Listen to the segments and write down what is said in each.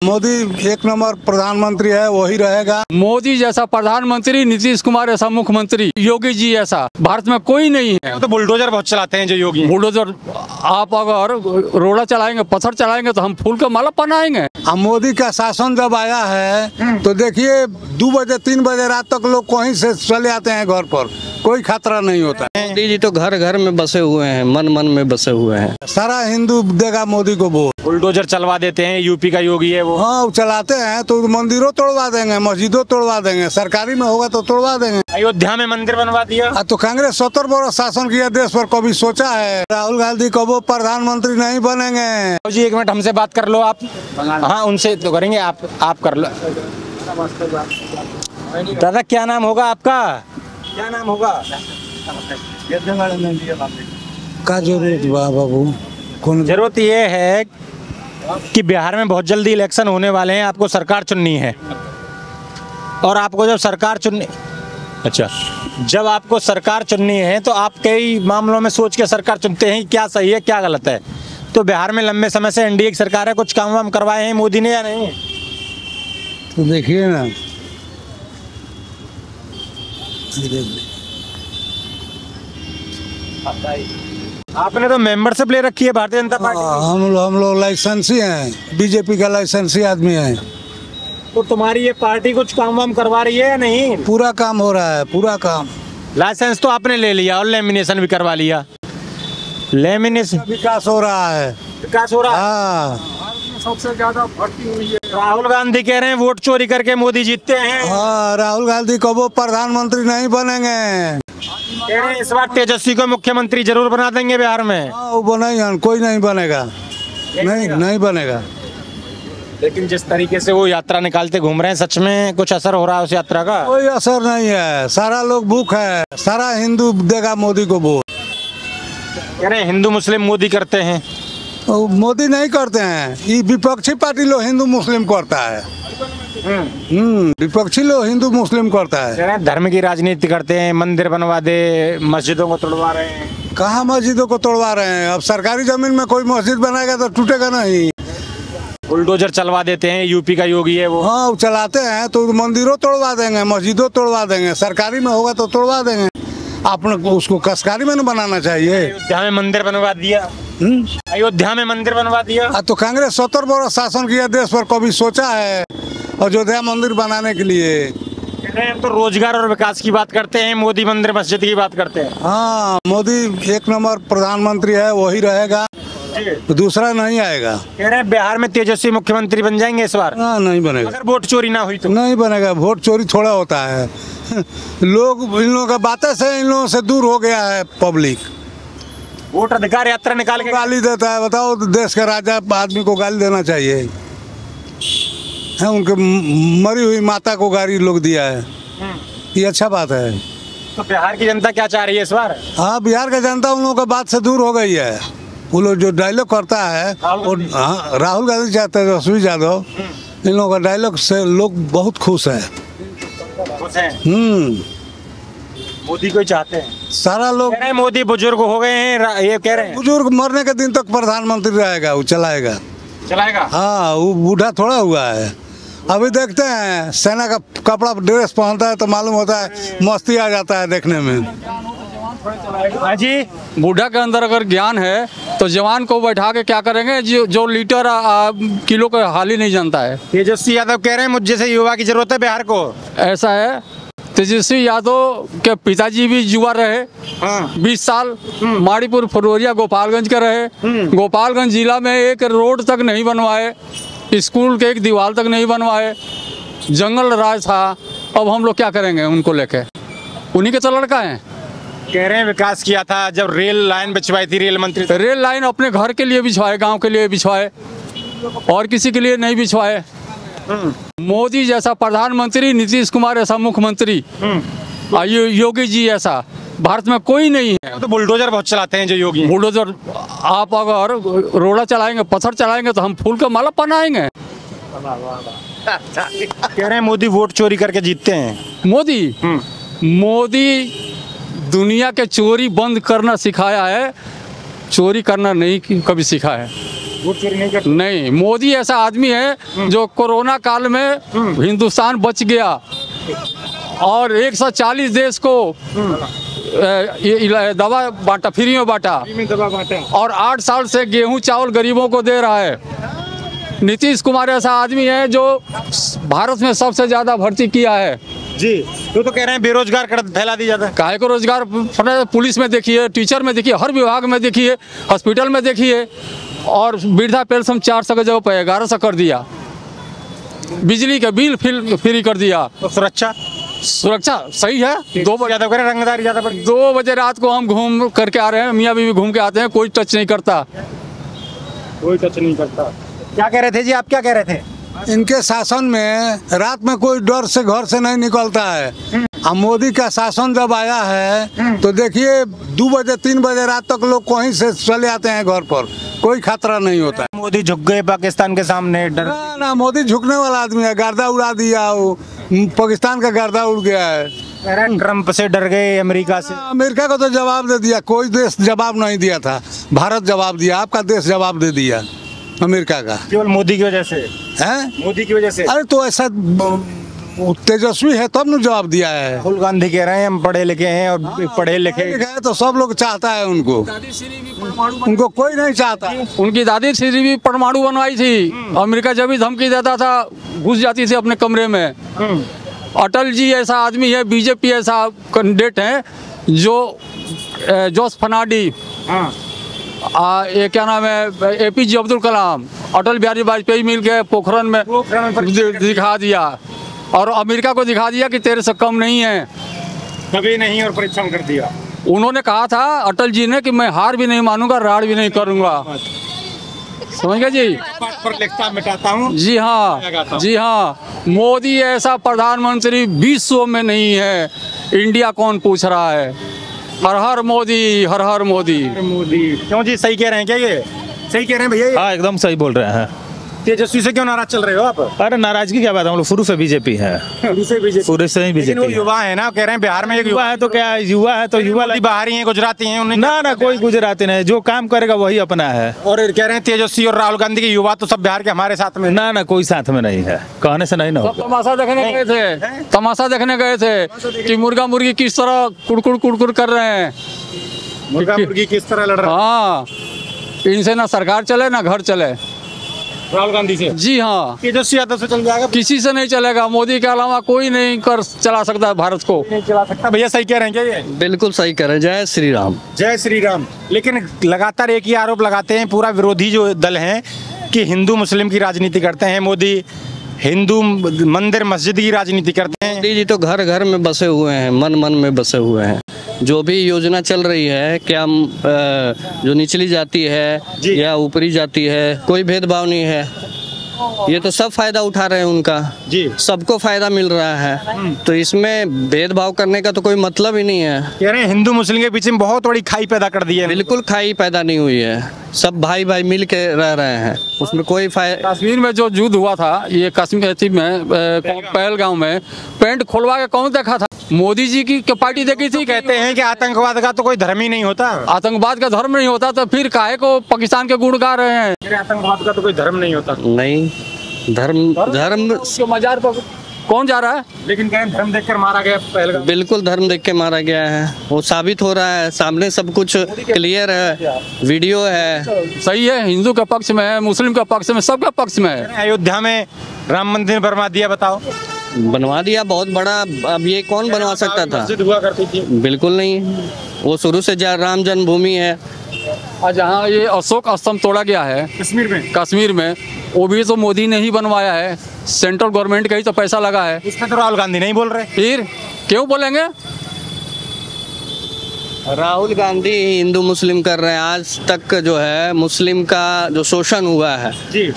मोदी एक नंबर प्रधानमंत्री है, वही रहेगा। मोदी जैसा प्रधानमंत्री, नीतीश कुमार ऐसा मुख्यमंत्री, योगी जी ऐसा भारत में कोई नहीं है। तो बुलडोजर बहुत चलाते हैं जो योगी। बुलडोजर आप अगर रोड़ा चलाएंगे, पत्थर चलाएंगे तो हम फूल का माला पहनाएंगे। अब मोदी का शासन जब आया है तो देखिए 2 बजे 3 बजे रात तक लोग कहीं से चले आते हैं घर पर, कोई खतरा नहीं होता। मोदी जी तो घर घर में बसे हुए हैं, मन मन में बसे हुए हैं। सारा हिंदू देगा मोदी को वोट। बुलडोजर चलवा देते हैं, यूपी का योगी है वो। हाँ, वो चलाते हैं तो मंदिरों तोड़वा देंगे, मस्जिदों तोड़वा देंगे, सरकारी में होगा तो तोड़वा देंगे। अयोध्या में मंदिर बनवा दिया। तो कांग्रेस 70 वर्ष शासन किया देश पर, कभी सोचा है राहुल गांधी कबो प्रधानमंत्री नहीं बनेंगे। जी 1 मिनट हमसे बात कर लो आप। हाँ, उनसे तो करेंगे, आप कर लो। दादा क्या नाम होगा आपका? क्या नाम होगा? का जरूरत बाबू? कौन जरूरत ये है कि बिहार में बहुत जल्दी इलेक्शन होने वाले हैं, आपको सरकार चुननी है। और आपको जब सरकार चुननी, अच्छा, जब आपको सरकार चुननी है तो आप कई मामलों में सोच के सरकार चुनते हैं क्या सही है क्या गलत है। तो बिहार में लंबे समय से एनडीए की सरकार है, कुछ काम वाम करवाए हैं मोदी ने या नहीं? तो देखिए ना, आपने तो मेंबरशिप ले रखी है भारतीय जनता पार्टी की। हम लोग लाइसेंसी हैं, बीजेपी का लाइसेंसी आदमी है। तो तुम्हारी ये पार्टी कुछ काम वाम करवा रही है या नहीं? पूरा काम हो रहा है, पूरा काम। लाइसेंस तो आपने ले लिया और लेमिनेशन भी करवा लिया। लेमिनेशन विकास हो रहा है, विकास हो रहा है। हाँ। सबसे ज्यादा भर्ती हुई है। राहुल गांधी कह रहे हैं वोट चोरी करके मोदी जीतते हैं। हाँ, राहुल गांधी कबो प्रधानमंत्री नहीं बनेंगे। कह रहे हैं इस बार तेजस्वी को मुख्यमंत्री जरूर बना देंगे बिहार में। हाँ, वो बनेगा, कोई नहीं बनेगा, नहीं बनेगा। लेकिन जिस तरीके से वो यात्रा निकालते घूम रहे हैं, सच में कुछ असर हो रहा है उस यात्रा का? कोई असर नहीं है, सारा लोग भूख है, सारा हिंदू देगा मोदी को वोट। कह रहे हैं हिंदू मुस्लिम मोदी करते हैं। मोदी नहीं करते हैं, ये विपक्षी पार्टी लोग हिंदू मुस्लिम करता है। विपक्षी लोग हिंदू मुस्लिम करता है। कह रहे हैं धर्म की राजनीति करते हैं, मंदिर बनवा दे, मस्जिदों को तोड़वा रहे हैं। कहाँ मस्जिदों को तोड़वा रहे हैं? अब सरकारी जमीन में कोई मस्जिद बनाएगा तो टूटेगा नहीं। बुलडोजर चलवा देते हैं, यूपी का योगी है वो। हाँ, वो चलाते हैं तो मंदिरों तोड़वा देंगे, मस्जिदों तोड़वा देंगे, सरकारी में होगा तो तोड़वा देंगे। आपने उसको कसकारी में न बनाना चाहिए। अयोध्या में मंदिर बनवा दिया। अयोध्या में मंदिर बनवा दिया। तो कांग्रेस 70 वर्ष शासन किया देश पर, कभी सोचा है अयोध्या मंदिर बनाने के लिए? हम तो रोजगार और विकास की बात करते हैं, मोदी मंदिर मस्जिद की बात करते हैं। हाँ, मोदी एक नंबर प्रधानमंत्री है, वही रहेगा, दूसरा नहीं आएगा। कह रहे हैं बिहार में तेजस्वी मुख्यमंत्री बन जाएंगे इस बार। हाँ, नहीं बनेगा। अगर वोट चोरी ना हुई तो नहीं बनेगा। वोट चोरी थोड़ा होता है। लोग इन लोगों का बातें से इन लोगों से दूर हो गया है पब्लिक। वोट अधिकार यात्रा निकाल के गाली देता है। बताओ, देश का राजा आदमी को गाली देना चाहिए है? उनके मरी हुई माता को गाली लोग दिया है, ये अच्छा बात है? तो बिहार की जनता क्या चाह रही है इस बार? हाँ, बिहार का जनता उन लोगों का बात से दूर हो गई है। वो लोग जो डायलॉग करता है, हाँ, राहुल गांधी चाहते हैं, तेजस्वी यादव, इन लोगों का डायलॉग से लोग बहुत खुश है। मोदी को ही चाहते हैं सारा लोग। कह रहे हैं मोदी बुजुर्ग हो गए हैं, ये कह रहे हैं। बुजुर्ग मरने के दिन तक प्रधानमंत्री रहेगा, वो चलाएगा। हाँ, वो बूढ़ा थोड़ा हुआ है। अभी देखते हैं, सेना का कपड़ा ड्रेस पहनता है तो मालूम होता है, मस्ती आ जाता है देखने में। जी, बूढ़ा के अंदर अगर ज्ञान है तो जवान को बैठा के क्या करेंगे? जो लीटर किलो का हाल ही नहीं जानता है। तेजस्वी यादव कह रहे हैं मुझ जैसे युवा की जरूरत है बिहार को। ऐसा है, तेजस्वी यादव के पिताजी भी युवा रहे। 20 साल माड़ीपुर फुलवरिया गोपालगंज के रहे। गोपालगंज जिला में एक रोड तक नहीं बनवाए, स्कूल के एक दीवार तक नहीं बनवाए, जंगल राज था। अब हम लोग क्या करेंगे उनको लेके? उन्हीं के तो लड़का है। कह रहे हैं विकास किया था जब रेल लाइन बिछवाई थी, रेल मंत्री। रेल लाइन अपने घर के लिए बिछवाए, गांव के लिए बिछवाए, और किसी के लिए नहीं बिछवाए। मोदी जैसा प्रधानमंत्री, नीतीश कुमार ऐसा मुख्यमंत्री, योगी जी ऐसा भारत में कोई नहीं है। तो बुलडोजर बहुत चलाते हैं जो योगी। बुलडोजर आप अगर रोड़ा चलाएंगे, पत्थर चलाएंगे तो हम फूल का माला पहनाएंगे। कह रहे हैं मोदी वोट चोरी करके जीतते हैं। मोदी दुनिया के चोरी बंद करना सिखाया है, चोरी करना नहीं कभी सिखाया है। वोट चोरी नहीं करते। नहीं, मोदी ऐसा आदमी है जो कोरोना काल में हिंदुस्तान बच गया और 140 देश को ये दवा बांटा, फ्री में बांटा और 8 साल से गेहूं चावल गरीबों को दे रहा है। नीतीश कुमार ऐसा आदमी है जो भारत में सबसे ज्यादा भर्ती किया है। जी, तो कह रहे हैं बेरोजगार कर फैला दिया जाता है। काहे को रोजगार, पुलिस में देखिए, टीचर में देखिए, हर विभाग में देखिए, हॉस्पिटल में देखिए। और वृद्धा पेंशन 400 की जगह पर 1100 कर दिया, बिजली का बिल फ्री कर दिया। तो सुरक्षा सही है। 2 बजे ज्यादा करें, रंगदारी ज्यादा पड़। 2 बजे रात को हम घूम करके आ रहे हैं, मियाँ बीवी घूम के आते हैं, कोई टच नहीं करता। क्या कह रहे थे जी, आप क्या कह रहे थे? इनके शासन में रात में कोई डर से घर से नहीं निकलता है। अब मोदी का शासन जब आया है तो देखिए 2 बजे 3 बजे रात तक लोग कहीं से चले आते हैं घर पर, कोई खतरा नहीं होता है। मोदी झुक गए पाकिस्तान के सामने, डर ना मोदी झुकने वाला आदमी है, गर्दा उड़ा दिया, वो पाकिस्तान का गर्दा उड़ गया है। ट्रम्प से डर गए, अमेरिका से। अमेरिका को तो जवाब दे दिया, कोई देश जवाब नहीं दिया था, भारत जवाब दिया, आपका देश जवाब दे दिया अमेरिका का। केवल मोदी की वजह से है, मोदी की वजह से। अरे तो ऐसा तेजस्वी है तब न जवाब दिया है। राहुल गांधी कह रहे हैं हम पढ़े लिखे हैं और पढ़े लिखे है तो सब लोग चाहता है उनको कोई नहीं चाहता। उनकी दादी श्री भी परमाणु बनवाई थी, अमेरिका जब भी धमकी देता था घुस जाती थी अपने कमरे में। अटल जी ऐसा आदमी है, बीजेपी ऐसा कैंडिडेट है जो जोश फर्नांडी, ये क्या नाम है, एपीजे अब्दुल कलाम, अटल बिहारी वाजपेयी मिलके पोखरण में दिखा दिया और अमेरिका को दिखा दिया कि तेरे से कम नहीं है, कभी नहीं, और परिश्रम कर दिया। उन्होंने कहा था अटल जी ने कि मैं हार भी नहीं मानूंगा, राड़ भी नहीं करूंगा। समझ गए जी? पर लिखता मिटाता हूँ। जी हाँ, जी हाँ। मोदी ऐसा प्रधानमंत्री विश्व में नहीं है। इंडिया कौन पूछ रहा है? हर हर मोदी, हर हर मोदी। क्यों जी, सही कह रहे हैं क्या? ये सही कह रहे हैं भैया? हाँ, एकदम सही बोल रहे हैं। तेजस्वी से क्यों नाराज चल रहे हो आप? अरे नाराजगी क्या बात है, हम लोग शुरू से बीजेपी है, शुरू से ही बीजेपी। युवा है ना, कह रहे हैं बिहार में एक युवा है, तो क्या युवा है तो युवा बाहरी हैं, गुजराती हैं, ना कोई गुजराती नहीं, जो काम करेगा वही अपना है। और कह रहे हैं तेजस्वी और राहुल गांधी के युवा तो सब बिहार के हमारे साथ में। ना कोई साथ में नहीं है, कहने से नहीं ना। तमाशा देखने गए थे, तमाशा देखने गए थे कि मुर्गा मुर्गी किस तरह कुड़कुड़ कर रहे हैं, मुर्गा मुर्गी किस तरह लड़ रहा है। हाँ, इनसे ना सरकार चले ना घर चले। राहुल गांधी से? जी हाँ। तेजस्वी यादव से चल जाएगा? किसी से नहीं चलेगा, मोदी के अलावा कोई नहीं कर चला सकता भारत को। नहीं चला सकता। भैया सही कह रहे हैं क्या ये? बिल्कुल सही कह रहे हैं। जय श्री राम। जय श्री राम। लेकिन लगातार एक ही आरोप लगाते हैं पूरा विरोधी जो दल है कि हिंदू मुस्लिम की राजनीति करते हैं मोदी, हिंदू मंदिर मस्जिद की राजनीति करते हैं। मोदी जी तो घर घर में बसे हुए हैं, मन मन में बसे हुए हैं। जो भी योजना चल रही है, क्या जो निचली जाति है या ऊपरी जाति है, कोई भेदभाव नहीं है। ये तो सब फायदा उठा रहे हैं उनका जी, सबको फायदा मिल रहा है, तो इसमें भेदभाव करने का तो कोई मतलब ही नहीं है। कह रहे हैं हिंदू मुस्लिम के पीछे में बहुत बड़ी खाई पैदा कर दी है। बिल्कुल खाई पैदा नहीं हुई है, सब भाई भाई मिल के रह रहे हैं, उसमें कोई फायदा। कश्मीर में जो युद्ध हुआ था, ये कश्मीर में पहलगांव में, पेंट खोलवा के कौन देखा था? मोदी जी की पार्टी देखी थी। कहते हैं कि आतंकवाद का तो कोई धर्म ही नहीं होता। आतंकवाद का धर्म नहीं होता तो फिर काहे को पाकिस्तान के गुण गा रहे हैं? आतंकवाद का तो कोई धर्म नहीं होता। नहीं, धर्म मजार पर कौन जा रहा है? लेकिन कहें धर्म देखकर मारा गया पहलगाम। बिल्कुल धर्म देख के मारा गया है, वो साबित हो रहा है, सामने सब कुछ क्लियर है, वीडियो है। सही है, हिंदू के पक्ष में है, मुस्लिम के पक्ष में, सबके पक्ष में है। अयोध्या में राम मंदिर बनवा दिया, बताओ। बनवा दिया, बहुत बड़ा। अब ये कौन बनवा सकता था? हुआ करती थी। बिल्कुल नहीं, वो शुरू से राम जन्मभूमि है। और जहाँ ये अशोक स्तंभ तोड़ा गया है कश्मीर में, वो भी तो मोदी ने ही बनवाया है, सेंट्रल गवर्नमेंट का ही तो पैसा लगा है। इसमें तो राहुल गांधी नहीं बोल रहे। फिर क्यों बोलेंगे? राहुल गांधी हिंदू मुस्लिम कर रहे हैं। आज तक जो है मुस्लिम का जो शोषण हुआ है जी,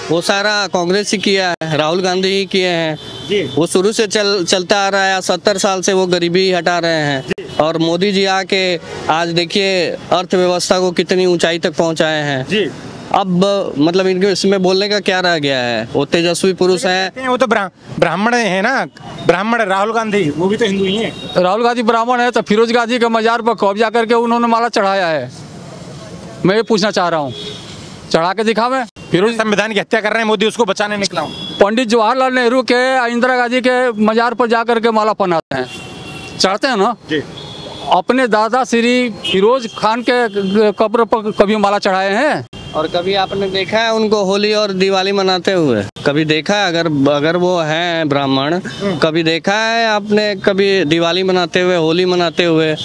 वो सारा कांग्रेस ही किया है, राहुल गांधी ही किए हैं जी। वो शुरू से चलता आ रहा है। 70 साल से वो गरीबी हटा रहे हैं, और मोदी जी आके आज देखिए अर्थव्यवस्था को कितनी ऊंचाई तक पहुंचाए हैं जी। अब मतलब इनके इसमें बोलने का क्या रह गया है? वो तेजस्वी पुरुष है, वो तो ब्राह्मण है ना, ब्राह्मण। राहुल गांधी वो भी तो हिंदू ही है। राहुल गांधी ब्राह्मण है तो फिरोज गांधी के मजार पर कब्जा करके उन्होंने माला चढ़ाया है। मैं ये पूछना चाह रहा हूँ। चढ़ा के दिखावे। फिर संविधान की हत्या कर रहे हैं मोदी, उसको बचाने निकला हूँ। पंडित जवाहरलाल नेहरू के, इंदिरा गांधी के मजार पर जाकर के माला पहनाते हैं, चढ़ते हैं ना जी। अपने दादा श्री फिरोज खान के कब्र पर कभी माला चढ़ाए हैं? और कभी आपने देखा है उनको होली और दिवाली मनाते हुए? कभी देखा है? अगर वो हैं ब्राह्मण, कभी देखा है आपने कभी दिवाली मनाते हुए, होली मनाते हुए?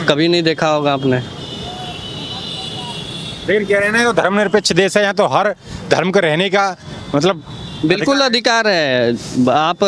कभी नहीं देखा होगा आपने। लेकिन कह रहे हैं ना, तो धर्मनिरपेक्ष देश है, यहाँ तो हर धर्म का रहने का मतलब बिल्कुल अधिकार है। आप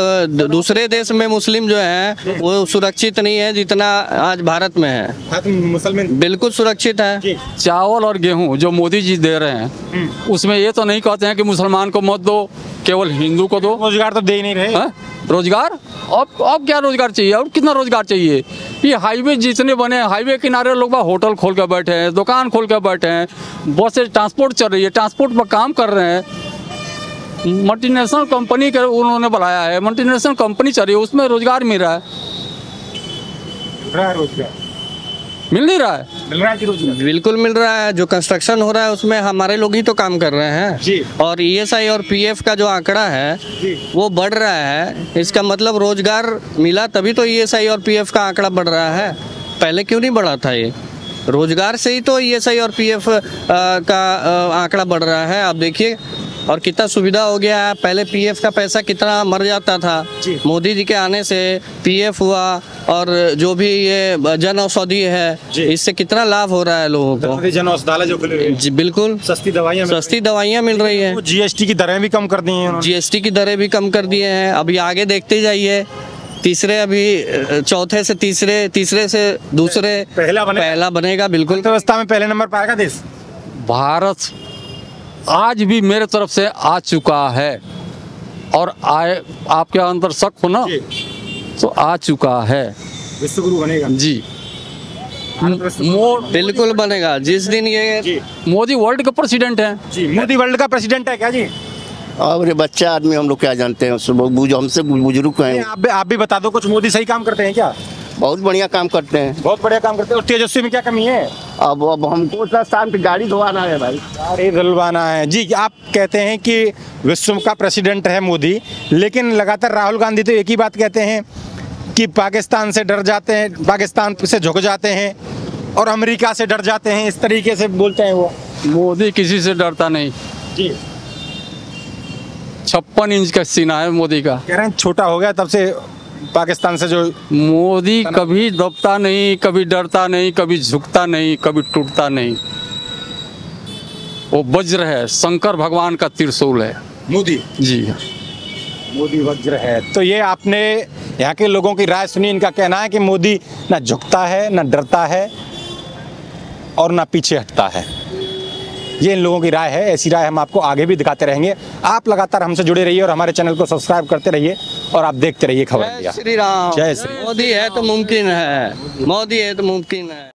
दूसरे देश में मुस्लिम जो है वो सुरक्षित नहीं है जितना आज भारत में है। मुसलमान बिल्कुल सुरक्षित है। चावल और गेहूं जो मोदी जी दे रहे हैं, उसमें ये तो नहीं कहते हैं कि मुसलमान को मत दो, केवल हिंदू को दो। रोजगार तो दे ही नहीं रहे। रोजगार अब क्या रोजगार चाहिए? और कितना रोजगार चाहिए? ये हाईवे जितने बने, हाईवे किनारे लोग होटल खोल कर बैठे हैं, दुकान खोल कर बैठे हैं, बस से ट्रांसपोर्ट चल रही है, ट्रांसपोर्ट पर काम कर रहे हैं। मल्टीनेशनल कंपनी के उन्होंने बुलाया है, मल्टीनेशनल कंपनी चल रही है, उसमें रोजगार मिल रहा है? रोजगार मिल नहीं रहा है। मिल रहा है कि रोजगार? बिल्कुल मिल रहा है। जो कंस्ट्रक्शन हो रहा है उसमें हमारे लोग ही तो काम कर रहे हैं जी। और ईएसआई और पीएफ का जो आंकड़ा है वो बढ़ रहा है। इसका मतलब रोजगार मिला तभी तो ईएसआई और पीएफ का आंकड़ा बढ़ रहा है। पहले क्यों नहीं बढ़ा था? ये रोजगार से ही तो ईएसआई और पीएफ का आंकड़ा बढ़ रहा है। आप देखिए और कितना सुविधा हो गया है। पहले पीएफ का पैसा कितना मर जाता था, मोदी जी के आने से पीएफ हुआ और जो भी ये जन औषधि है इससे कितना लाभ हो रहा है लोगों को। जन औषधालय जो खुले जी बिल्कुल, सस्ती दवाइयाँ मिल रही है। जीएसटी की दरें भी कम कर दी हैं। जीएसटी की दरें भी कम कर दिए हैं। अभी आगे देखते जाइए, तीसरे अभी चौथे से तीसरे से दूसरे पहला बनेगा। बिल्कुल व्यवस्था में पहले नंबर पाएगा देश। भारत आज भी मेरे तरफ से आ चुका है और आए, आपके अंदर शक हो ना तो आ चुका है। विश्व गुरु बनेगा जी, बिल्कुल बनेगा जिस दिन ये मोदी वर्ल्ड का प्रेसिडेंट है। जी, मोदी वर्ल्ड का प्रेसिडेंट है क्या जी? और ये बच्चा आदमी हम लोग क्या जानते हैं, हमसे बुजुर्ग हैं। आप भी बता दो कुछ। मोदी सही काम करते हैं क्या? बहुत बढ़िया काम करते हैं। बहुत बढ़िया काम करते हैं। और तेजस्वी में क्या कमी है? अब हमको शाम की गाड़ी धोवाना है भाई, गाड़ी धुलवाना है जी। आप कहते हैं कि विश्व का प्रेसिडेंट है मोदी, लेकिन लगातार राहुल गांधी तो एक ही बात कहते हैं कि पाकिस्तान से डर जाते हैं, पाकिस्तान से झुक जाते हैं और अमेरिका से डर जाते हैं, इस तरीके से बोलते हैं वो। मोदी किसी से डरता नहीं जी। 56 इंच का सीना है मोदी का। कह रहे हैं छोटा हो गया तब से पाकिस्तान से। जो मोदी कभी दबता नहीं, कभी डरता नहीं, कभी झुकता नहीं, कभी टूटता नहीं। वो वज्र है, शंकर भगवान का त्रिशूल है मोदी जी। मोदी वज्र है। तो ये आपने यहाँ के लोगों की राय सुनी। इनका कहना है कि मोदी ना झुकता है, ना डरता है और ना पीछे हटता है। ये इन लोगों की राय है। ऐसी राय हम आपको आगे भी दिखाते रहेंगे। आप लगातार हमसे जुड़े रहिए और हमारे चैनल को सब्सक्राइब करते रहिए और आप देखते रहिए खबर इंडिया। श्री राम। जय श्री राम। मोदी है तो मुमकिन है, मोदी है तो मुमकिन है।